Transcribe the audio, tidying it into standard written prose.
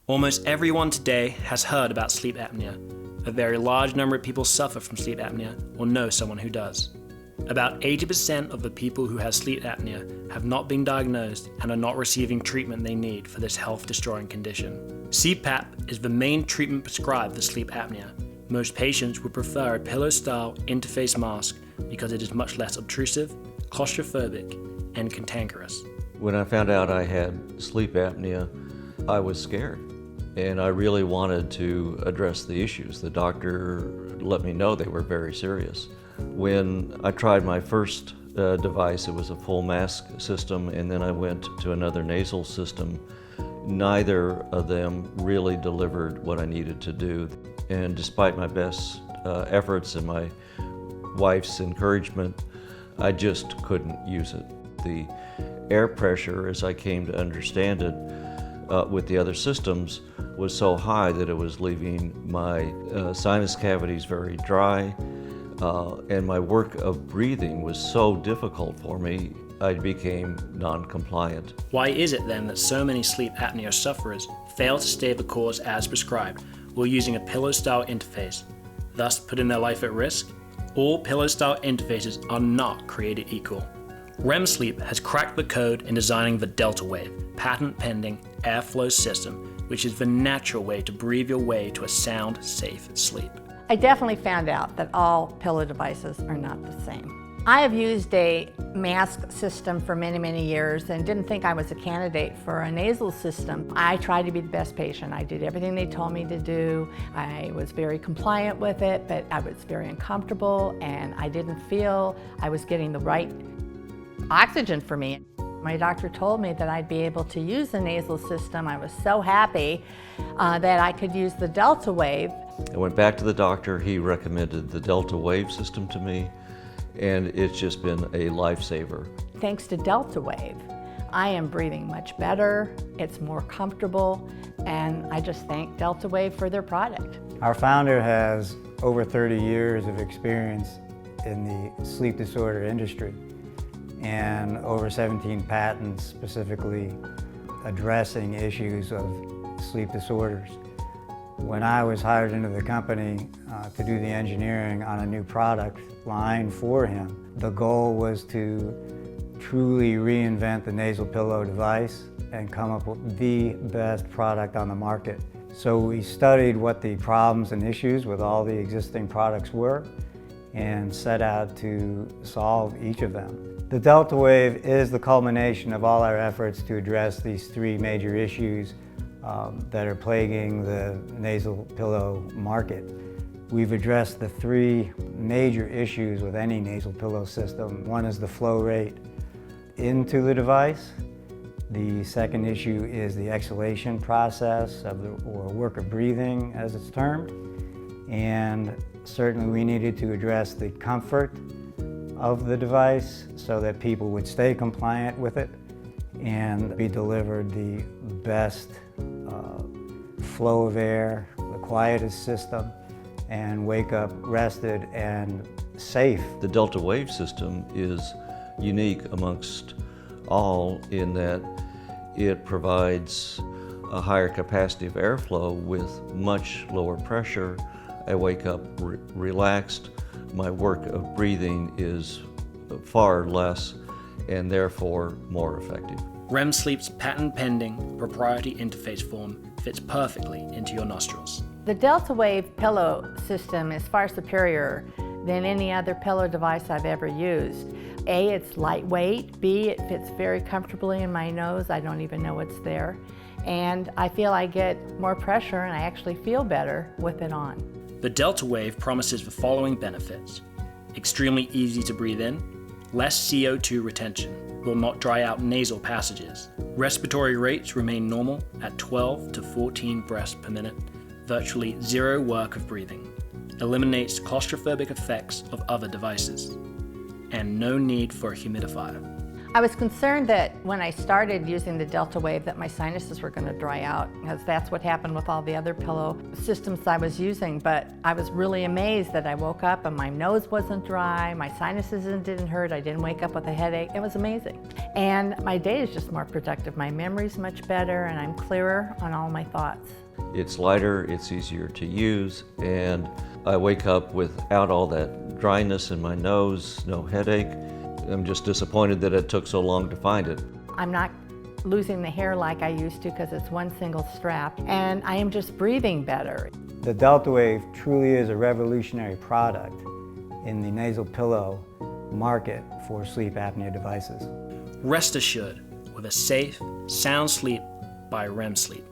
Almost everyone today has heard about sleep apnea. A very large number of people suffer from sleep apnea or know someone who does. About 80% of the people who have sleep apnea have not been diagnosed and are not receiving treatment they need for this health-destroying condition. CPAP is the main treatment prescribed for sleep apnea. Most patients would prefer a pillow-style interface mask because it is much less obtrusive, claustrophobic, and cantankerous. When I found out I had sleep apnea, I was scared. And I really wanted to address the issues. The doctor let me know they were very serious. When I tried my first device, it was a full mask system, and then I went to another nasal system. Neither of them really delivered what I needed to do. And despite my best efforts and my wife's encouragement, I just couldn't use it. The air pressure, as I came to understand it, with the other systems was so high that it was leaving my sinus cavities very dry, and my work of breathing was so difficult for me, I became non-compliant. Why is it then that so many sleep apnea sufferers fail to stay the course as prescribed while using a pillow-style interface, thus putting their life at risk? All pillow-style interfaces are not created equal. REM sleep has cracked the code in designing the DeltaWAVE, patent-pending airflow system, which is the natural way to breathe your way to a sound, safe sleep. I definitely found out that all pillow devices are not the same. I have used a mask system for many, many years and didn't think I was a candidate for a nasal system. I tried to be the best patient. I did everything they told me to do. I was very compliant with it, but I was very uncomfortable and I didn't feel I was getting the right oxygen for me. My doctor told me that I'd be able to use the nasal system. I was so happy that I could use the DeltaWAVE. I went back to the doctor. He recommended the DeltaWAVE system to me, and it's just been a lifesaver. Thanks to DeltaWAVE, I am breathing much better, it's more comfortable, and I just thank DeltaWAVE for their product. Our founder has over 30 years of experience in the sleep disorder industry, and over 17 patents specifically addressing issues of sleep disorders. When I was hired into the company to do the engineering on a new product line for him, the goal was to truly reinvent the nasal pillow device and come up with the best product on the market. So we studied what the problems and issues with all the existing products were and set out to solve each of them. The DeltaWAVE is the culmination of all our efforts to address these three major issues that are plaguing the nasal pillow market. We've addressed the three major issues with any nasal pillow system. One is the flow rate into the device. The second issue is the exhalation process or work of breathing, as it's termed. And certainly we needed to address the comfort of the device so that people would stay compliant with it and be delivered the best flow of air, the quietest system, and wake up rested and safe. The DeltaWAVE system is unique amongst all in that it provides a higher capacity of airflow with much lower pressure. I wake up relaxed. My work of breathing is far less and therefore more effective. REM sleep's patent-pending proprietary interface form fits perfectly into your nostrils. The DeltaWAVE pillow system is far superior than any other pillow device I've ever used. A, it's lightweight. B, it fits very comfortably in my nose. I don't even know it's there. And I feel I get more pressure and I actually feel better with it on. The DeltaWAVE promises the following benefits: extremely easy to breathe in, less CO2 retention, will not dry out nasal passages. Respiratory rates remain normal at 12 to 14 breaths per minute, virtually zero work of breathing, eliminates claustrophobic effects of other devices, and no need for a humidifier. I was concerned that when I started using the DeltaWAVE that my sinuses were going to dry out, because that's what happened with all the other pillow systems I was using. But I was really amazed that I woke up and my nose wasn't dry, my sinuses didn't hurt, I didn't wake up with a headache. It was amazing. And my day is just more productive. My memory's much better and I'm clearer on all my thoughts. It's lighter, it's easier to use, and I wake up without all that dryness in my nose, no headache. I'm just disappointed that it took so long to find it. I'm not losing the hair like I used to because it's one single strap, and I am just breathing better. The DeltaWAVE truly is a revolutionary product in the nasal pillow market for sleep apnea devices. Rest assured with a safe, sound sleep by REM sleep.